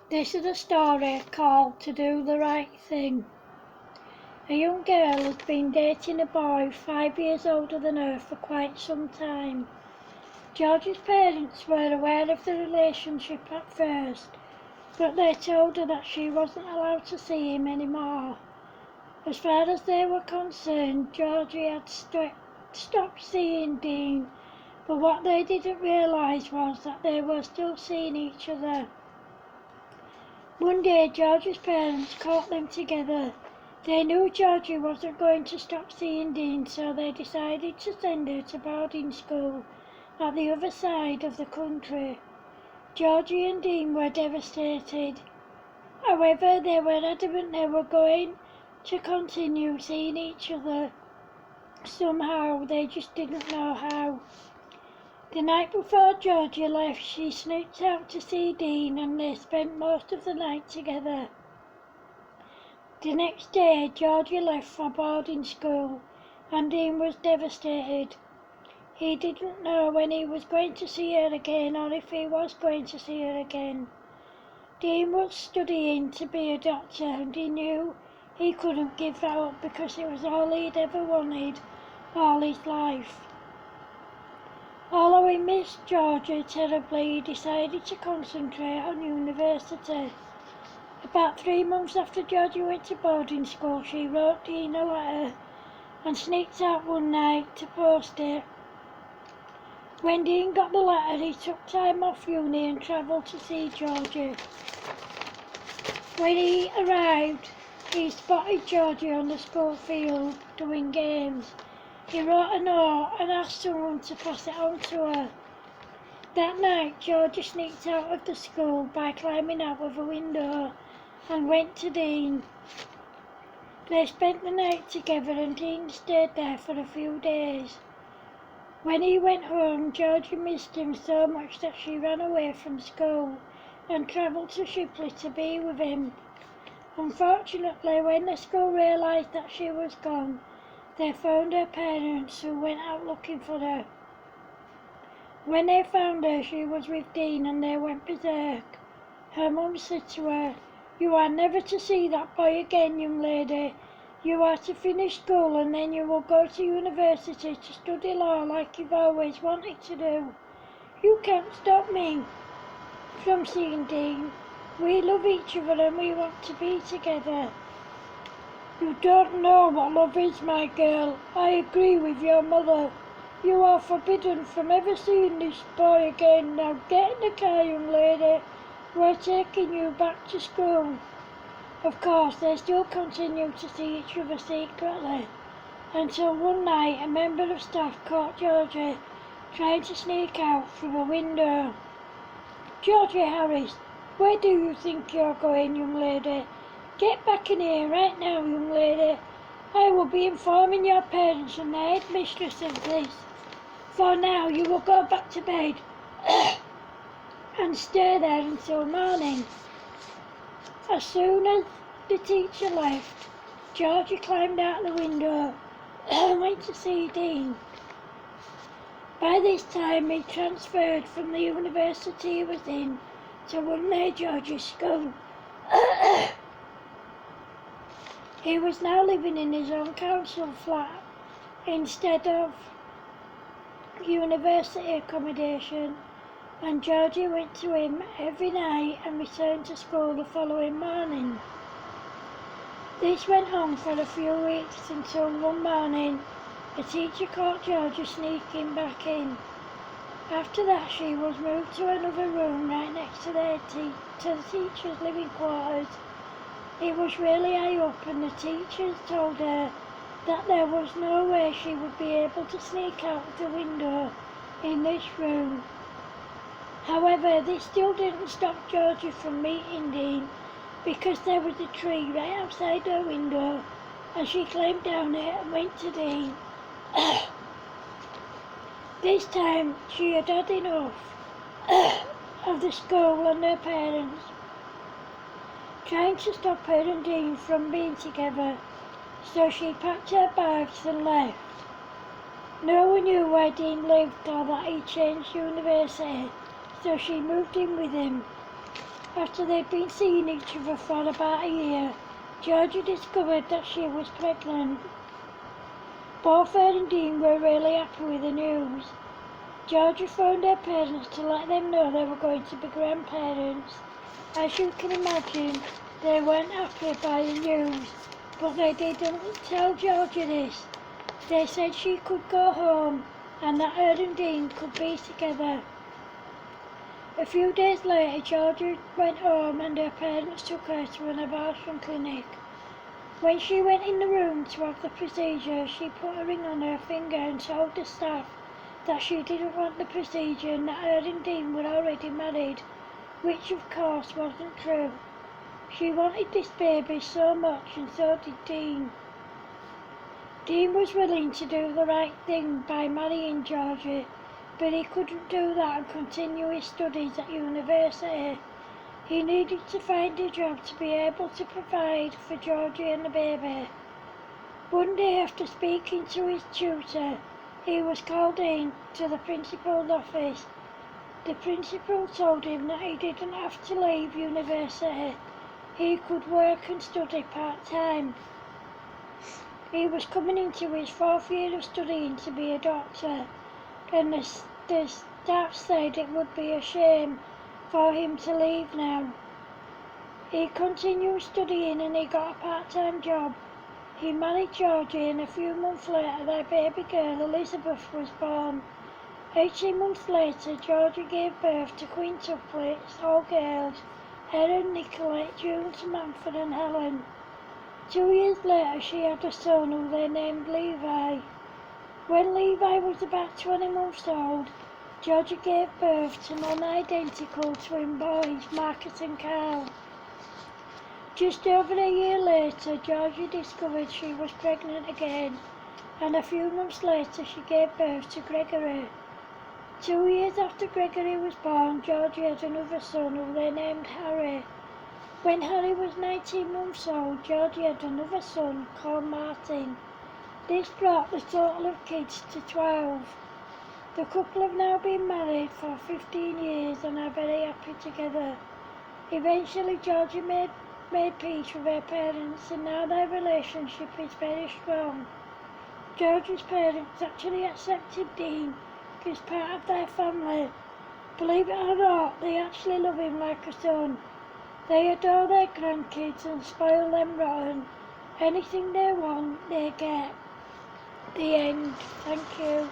This is a story called To Do the Right Thing. A young girl has been dating a boy 5 years older than her for quite some time. Georgie's parents were aware of the relationship at first, but they told her that she wasn't allowed to see him anymore. As far as they were concerned, Georgie had stopped seeing Dean, but what they didn't realise was that they were still seeing each other. One day, Georgie's parents caught them together. They knew Georgie wasn't going to stop seeing Dean, so they decided to send her to boarding school at the other side of the country. Georgie and Dean were devastated. However, they were adamant they were going to continue seeing each other. Somehow, they just didn't know how. The night before Georgie left, she sneaked out to see Dean and they spent most of the night together. The next day, Georgie left for boarding school and Dean was devastated. He didn't know when he was going to see her again or if he was going to see her again. Dean was studying to be a doctor and he knew he couldn't give that up because it was all he'd ever wanted all his life. Although he missed Georgie terribly, he decided to concentrate on university. About 3 months after Georgie went to boarding school, she wrote Dean a letter and sneaked out one night to post it. When Dean got the letter, he took time off uni and travelled to see Georgie. When he arrived, he spotted Georgie on the school field doing games. He wrote a note and asked someone to pass it on to her. That night, Georgie sneaked out of the school by climbing out of a window and went to Dean. They spent the night together and Dean stayed there for a few days. When he went home, Georgie missed him so much that she ran away from school and travelled to Shipley to be with him. Unfortunately, when the school realised that she was gone, they found her parents who went out looking for her. When they found her, she was with Dean and they went berserk. Her mum said to her, "You are never to see that boy again, young lady. You are to finish school and then you will go to university to study law like you've always wanted to do. You can't stop me from seeing Dean. We love each other and we want to be together." "You don't know what love is, my girl. I agree with your mother. You are forbidden from ever seeing this boy again. Now get in the car, young lady. We're taking you back to school." Of course, they still continued to see each other secretly, until one night a member of staff caught Georgie trying to sneak out through a window. "Georgie Harris, where do you think you're going, young lady? Get back in here right now, young lady. I will be informing your parents and the headmistress of this. For now, you will go back to bed and stay there until morning." As soon as the teacher left, Georgie climbed out the window and went to see Dean. By this time, he transferred from the university he was in to one near Georgie's school. He was now living in his own council flat instead of university accommodation, and Georgie went to him every night and returned to school the following morning. This went on for a few weeks until one morning a teacher caught Georgie sneaking back in. After that, she was moved to another room right next to the teacher's living quarters. It was really high up and the teachers told her that there was no way she would be able to sneak out of the window in this room. However, this still didn't stop Georgie from meeting Dean because there was a tree right outside her window and she climbed down it and went to Dean. This time she had had enough of the school and her parents trying to stop her and Dean from being together, so she packed her bags and left. No one knew where Dean lived or that he changed university, so she moved in with him. After they'd been seeing each other for about a year, Georgie discovered that she was pregnant. Both her and Dean were really happy with the news. Georgie phoned her parents to let them know they were going to be grandparents. As you can imagine, they weren't happy by the news, but they didn't tell Georgie this. They said she could go home and that her and Dean could be together. A few days later, Georgie went home and her parents took her to an abortion clinic. When she went in the room to have the procedure, she put a ring on her finger and told the staff that she didn't want the procedure and that her and Dean were already married, which of course wasn't true. She wanted this baby so much, and so did Dean. Dean was willing to do the right thing by marrying Georgie, but he couldn't do that and continue his studies at university. He needed to find a job to be able to provide for Georgie and the baby. One day, after speaking to his tutor, he was called in to the principal's office. The principal told him that he didn't have to leave university. He could work and study part-time. He was coming into his 4th year of studying to be a doctor, and the staff said it would be a shame for him to leave now. He continued studying and he got a part-time job. He married Georgie, and a few months later their baby girl Elizabeth was born. 18 months later, Georgie gave birth to quintuplets, all girls, Erin, Nicolette, June, Samantha and Helen. 2 years later she had a son who they named Levi. When Levi was about 20 months old, Georgie gave birth to non-identical twin boys, Marcus and Carl. Just over a year later, Georgie discovered she was pregnant again, and a few months later she gave birth to Gregory. 2 years after Gregory was born, Georgie had another son who they named Harry. When Harry was 19 months old, Georgie had another son called Martin. This brought the total of kids to 12. The couple have now been married for 15 years and are very happy together. Eventually, Georgie made peace with her parents, and now their relationship is very strong. Georgie's parents actually accepted Dean as part of their family. Believe it or not, they actually love him like a son. They adore their grandkids and spoil them rotten. Anything they want, they get. The end. Thank you.